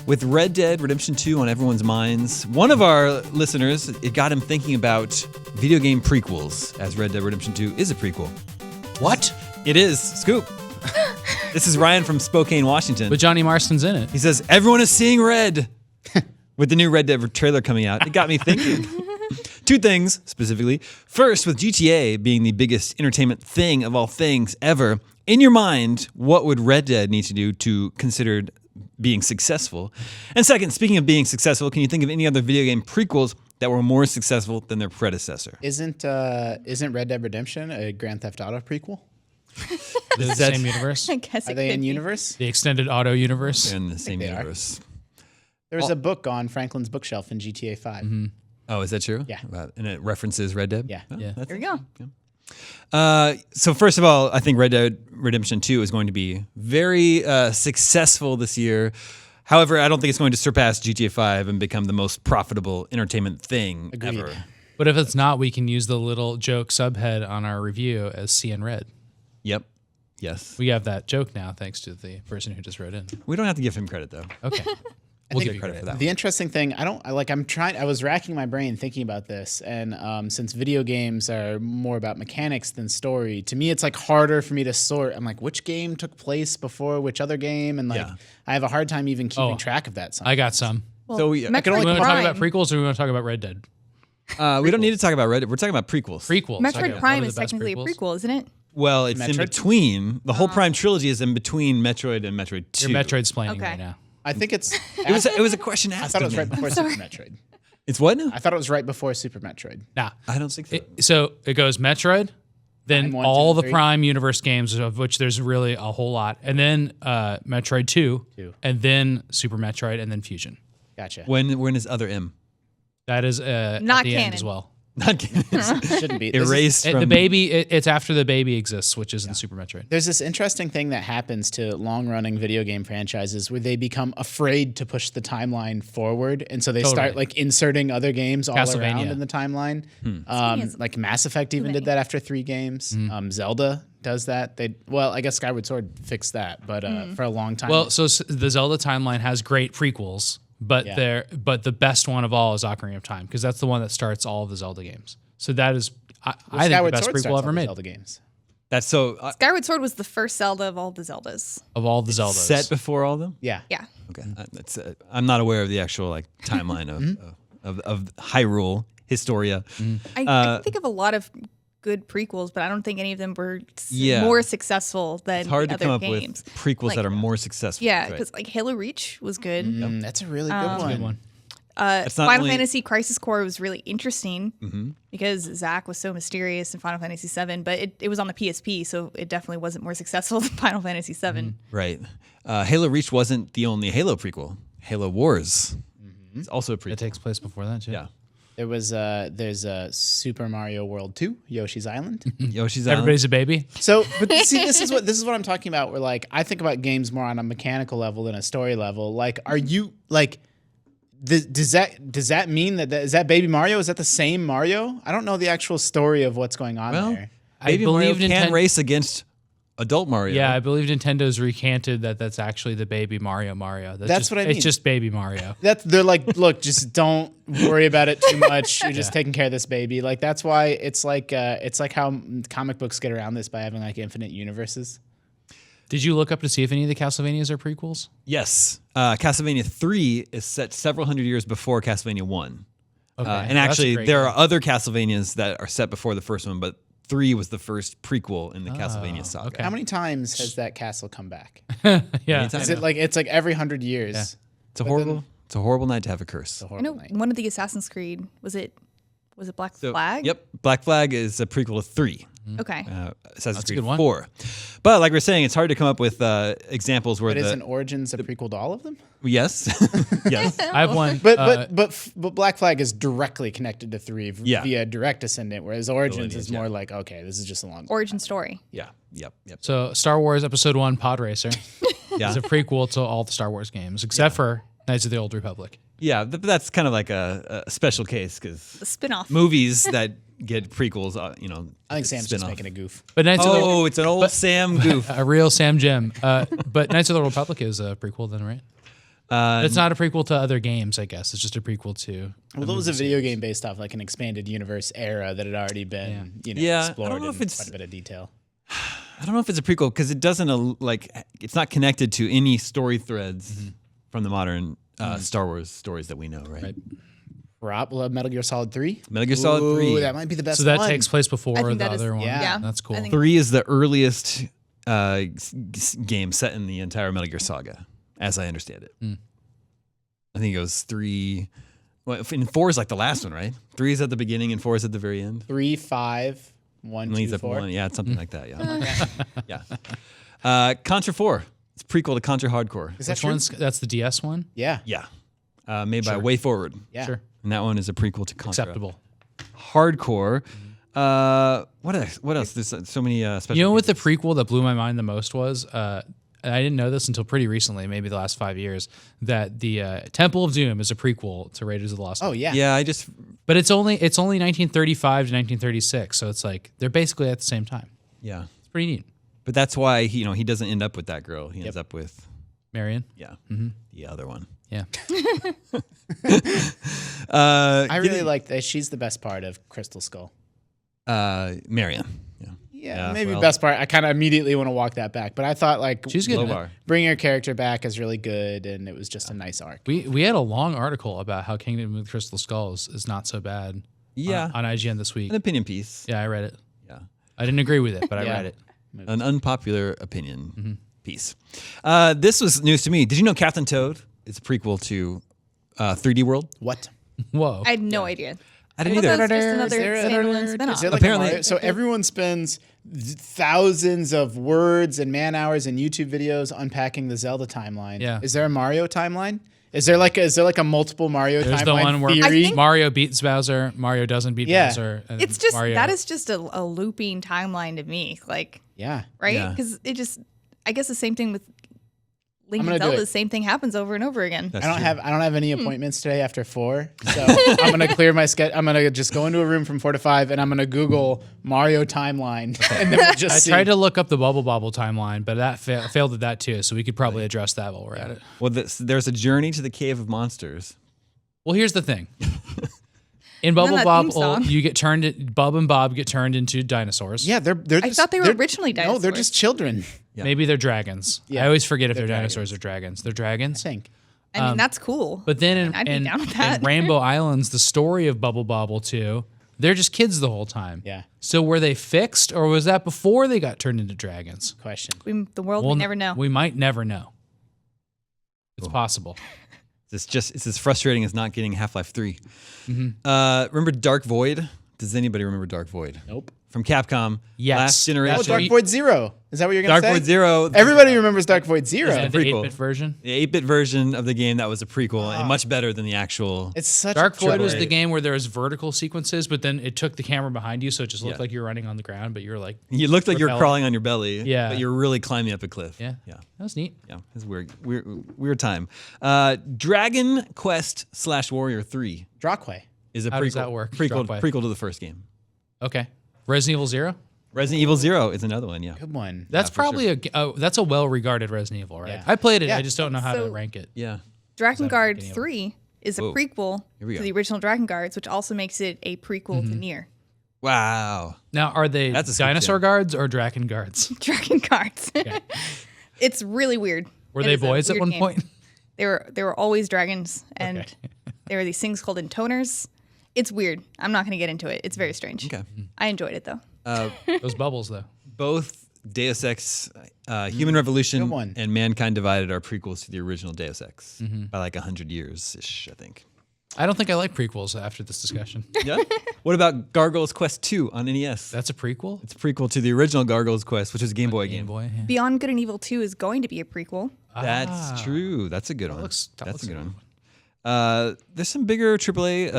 With Red Dead Redemption 2 on everyone's minds, one of our listeners, it got him thinking about video game prequels, as Red Dead Redemption 2 is a prequel. What? It is. Scoop. This is Ryan from Spokane, Washington. But Johnny Marston's in it. He says, everyone is seeing red. With the new Red Dead trailer coming out, it got me thinking. Two things, specifically. First, with GTA being the biggest entertainment thing of all things ever, in your mind, what would Red Dead need to do to consider being successful? And second, speaking of being successful, can you think of any other video game prequels that were more successful than their predecessor? Isn't Red Dead Redemption a Grand Theft Auto prequel? The same universe? I guess Are they in universe? The extended auto universe? They're in the same they are. universe. There was a book on Franklin's bookshelf in GTA 5. Oh, is that true? Yeah. And it references Red Dead? Yeah. Yeah. That's There we go. So first of all, I think Red Dead Redemption 2 is going to be very successful this year. However, I don't think it's going to surpass GTA 5 and become the most profitable entertainment thing ever. But if it's not, we can use the little joke subhead on our review as CN Red. Yep. Yes. We have that joke now, thanks to the person who just wrote in. We don't have to give him credit, though. Okay. We'll give you credit for that. The interesting thing, I was racking my brain thinking about this, and since video games are more about mechanics than story, to me it's like harder for me to sort. I'm like, which game took place before which other game, and like I have a hard time even keeping track of that. Sometimes. I got some. Well, So we- I can only We want to talk Prime. about prequels or we want to talk about Red Dead? We don't need to talk about Red Dead. We're talking about prequels. Prequels. Metroid Okay. What Prime are the is best technically a prequels? prequel, isn't it? Well, it's in Metroid? between. The whole Prime trilogy is in between Metroid and Metroid 2. You're Metroid's planning Okay. right now. I think it's. It was a question I asked thought it of was me. right before Super Metroid. It's what now? I thought it was right before Super Metroid. Nah. I don't think so. So it goes Metroid, then Prime 1, all 2, the 3. Prime universe games, of which there's really a whole lot, and then Metroid 2, and then Super Metroid, and then Fusion. Gotcha. When is other M? That is at Not the end canon. as well. Not kidding. Shouldn't be. This is- Erased from The baby, it's after the baby exists, which is in Super Metroid. There's this interesting thing that happens to long-running video game franchises where they become afraid to push the timeline forward, and so they start like inserting other games all Castlevania. around in the timeline. Like Mass Effect even did that after 3 games. Zelda does that. I guess Skyward Sword fixed that, but for a long time. Well, so the Zelda timeline has great prequels, but the best one of all is Ocarina of Time because that's the one that starts all of the Zelda games. So that is, I think, the Skyward best Sword prequel starts all ever the made Zelda games. That's so Skyward Sword was the first Zelda of all the Zeldas. of all the Zeldas. set before all of them. Yeah. Yeah. Okay, I'm not aware of the actual timeline of Hyrule Historia. I can think of a lot of good prequels, but I don't think any of them were Yeah. more successful than It's hard the to other come games. up with prequels Like- that are more successful. Yeah, Right. because like Halo Reach was good. That's a really good one. Good one. It's not Final only- Fantasy Crisis Core was really interesting because Zack was so mysterious in Final Fantasy VII, but it was on the PSP, so it definitely wasn't more successful than Final Fantasy VII. Right. Halo Reach wasn't the only Halo prequel. Halo Wars is also a prequel. It takes place before that too. Yeah. There's a Super Mario World 2, Yoshi's Island. Yoshi's Island. Everybody's a baby. So, but see, this is what I'm talking about. Where like I think about games more on a mechanical level than a story level. Like, are you like? Does that mean that is that Baby Mario? Is that the same Mario? I don't know the actual story of what's going on Well, there. Baby Mario believe can Ninten- race against adult Mario. Yeah, I believe Nintendo's recanted that that's actually the baby Mario. That's what I mean. It's just baby Mario. They're like, look, just don't worry about it too much. You're just taking care of this baby. Like that's why it's like how comic books get around this by having like infinite universes. Did you look up to see if any of the Castlevanias are prequels? Yes. Castlevania 3 is set several hundred years before Castlevania 1. Okay, And that's actually, great. there are other Castlevanias that are set before the first one, but 3 was the first prequel in the Castlevania saga. okay. How many times has that castle come back? Yeah. Anytime. Is it like it's like every 100 years? Yeah. It's a horrible night to have a curse. I know one of the Assassin's Creed was it Black So, Flag? Yep. Black Flag is a prequel to 3. Okay. Assassin's a Creed good one. 4. But like we're saying, it's hard to come up with examples where But isn't Origins a prequel to all of them? Yes. Yes. I have one. But Black Flag is directly connected to 3 Yeah. via direct descendant, whereas Origins is lineage, more like, okay, this is just a long Origin story. Yeah. Yep. So Star Wars Episode 1 Pod Racer Yeah. is a prequel to all the Star Wars games, except for Knights of the Old Republic. Yeah, but that's kind of like a special case because The spin-off. movies that get prequels, I think Sam's just spin-off. making a goof. But Knights of the Oh, it's an old Sam goof. a real Sam Gem. But Knights of the Old Republic is a prequel then, right? It's not a prequel to other games, I guess. It's just a prequel to. Well, it was a video game based off like an expanded universe era that had already been, explored I don't know in if it's quite a bit of detail. I don't know if it's a prequel because it doesn't it's not connected to any story threads from the modern Star Wars stories that we know, right? Rob, Metal Gear Solid 3? Metal Gear Solid 3. That might be the best So that one. takes place before I think the that is- other one. yeah. That's cool. I think- 3 is the earliest game set in the entire Metal Gear saga, as I understand it. I think it goes 3. Well, and 4 is like the last one, right? 3 is at the beginning and 4 is at the very end. 3, 5, 1, And leads 2, up 4. 1. Yeah, it's something like that. Yeah. Yeah. Contra 4. It's a prequel to Contra Hardcore. Is that Which true? one's that's the DS one? Yeah. Yeah. Made by Way Forward. Yeah. Sure. And that one is a prequel to Contra Acceptable. Hardcore. What else? There's so many special. You know what the prequel that blew my mind the most was? I didn't know this until pretty recently, maybe the last 5 years, that the Temple of Doom is a prequel to Raiders of the Lost Ark. Oh, yeah. Yeah, I just But it's only 1935 to 1936, so it's like they're basically at the same time. yeah. It's pretty neat. But that's why he doesn't end up with that girl. He ends up with Marion? the other one. Yeah. I really like that. She's the best part of Crystal Skull. Marion. Yeah. Yeah, Yeah, maybe well- best part. I kind of immediately want to walk that back, but I thought like She's good. Low in it. bar. bringing her character back is really good, and it was just a nice arc. We had a long article about how Kingdom of the Crystal Skulls is not so bad. Yeah. On IGN this week. An opinion piece. Yeah, I read it. Yeah. I didn't agree with it, but I Yeah. read it. An unpopular opinion piece. This was news to me. Did you know Captain Toad is a prequel to 3D World? What? Whoa. I had no idea. I didn't I thought either. that was just another there a- standalone Is spinoff. there like Apparently- a Mario? So everyone spends thousands of words and man hours and YouTube videos unpacking the Zelda timeline. Yeah. Is there a Mario timeline? Is there like a multiple Mario There's timeline the one where theory? Mario beats Bowser, Mario doesn't beat Yeah. Bowser. And It's just Mario, that is just a looping timeline to me, like yeah. right? Yeah. Because it just, I guess the same thing with Link I'm and gonna do Zelda. it. The same thing happens over and over again. That's I don't true. have any appointments today after 4, so I'm gonna clear my schedule. I'm gonna just go into a room from 4 to 5, and I'm gonna Google Mario timeline, and then we'll just I see. tried to look up the Bubble Bobble timeline, but that failed at that too. So we could probably address that while we're at it. Well, there's a journey to the Cave of Monsters. Well, here's the thing. In And Bubble that theme Bobble, song. you get Bub and Bob get turned into dinosaurs. Yeah, they're. I Just, thought they were they're- originally No, they're dinosaurs. just children. Yeah. Maybe they're dragons. Yeah, I always forget if they're they're dinosaurs or dragons. They're I dragons. think. I mean, that's cool. But then I'd be down with that. in Rainbow Islands, the story of Bubble Bobble 2, they're just kids the whole time. Yeah. So were they fixed, or was that before they got turned into dragons? Question. The world We'll we never know. We might never know. It's Cool. possible. It's as frustrating as not getting Half-Life 3. Remember Dark Void? Does anybody remember Dark Void? Nope. From Capcom. Yes. Last Oh, generation. Dark Void Zero. Is that what you're gonna Dark say? Void Zero. Everybody remembers Dark Void Zero. Is that the prequel. 8-bit version? The 8-bit version of the game that was a prequel and much better than the actual. It's such Dark a Void was triple the A. game where there was vertical sequences, but then it took the camera behind you, so it just looked Yeah. like you were running on the ground, but you were like, You looked like you were Repel. crawling on your belly. Yeah. But you were really climbing up a cliff. yeah, Yeah. that was neat. Yeah. It's weird time. Dragon Quest / Warrior 3 Drawquay. is a How prequel. does that work? Prequel Drawquay. to the first game. Okay. Resident Evil 0? Resident Evil 0 is another one. Yeah. Good one. That's for probably that's a well-regarded Resident Evil, right? Yeah. I played it. Yeah. I just don't know how to So- rank it. Yeah. Dragon Guard getting 3 is a Whoa. prequel Here we to go. the original Dragon Guards, which also makes it a prequel to Nier. Wow. Now, are they That's a skip dinosaur jam. guards or dragon guards? Dragon Guards. It's really weird. Were It they is a boys at weird one game. point? They were always dragons, and Okay. there were these things called intoners. It's weird. I'm not going to get into it. It's very strange. Okay. I enjoyed it though. Those bubbles, though. Both Deus Ex, Human Revolution, Good one. and Mankind Divided are prequels to the original Deus Ex by like 100 years ish, I think. I don't think I like prequels after this discussion. Yeah. What about Gargoyle's Quest 2 on NES? That's a prequel? It's a prequel to the original Gargoyle's Quest, which is a Game Boy Game game. Boy. Yeah. Beyond Good and Evil 2 is going to be a prequel. That's true. That's a good one. looks- that That's looks a good like a one. There's some bigger AAA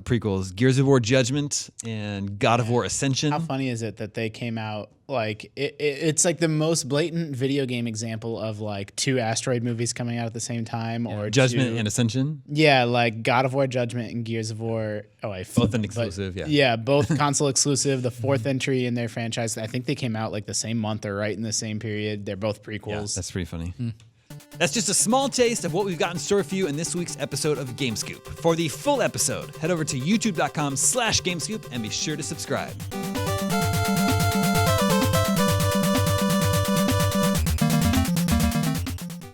prequels: Gears of War Judgment and God of War Ascension. How funny is it that they came out like it's like the most blatant video game example of like 2 asteroid movies coming out at the same time, or Judgment 2 and Ascension. yeah, like God of War Judgment and Gears of War. Oh, I Both an exclusive, yeah. Yeah, both console exclusive. The 4th entry in their franchise. I think they came out like the same month or right in the same period. They're both Yeah, prequels. that's pretty funny. That's just a small taste of what we've got in store for you in this week's episode of GameScoop. For the full episode, head over to youtube.com/GameScoop and be sure to subscribe.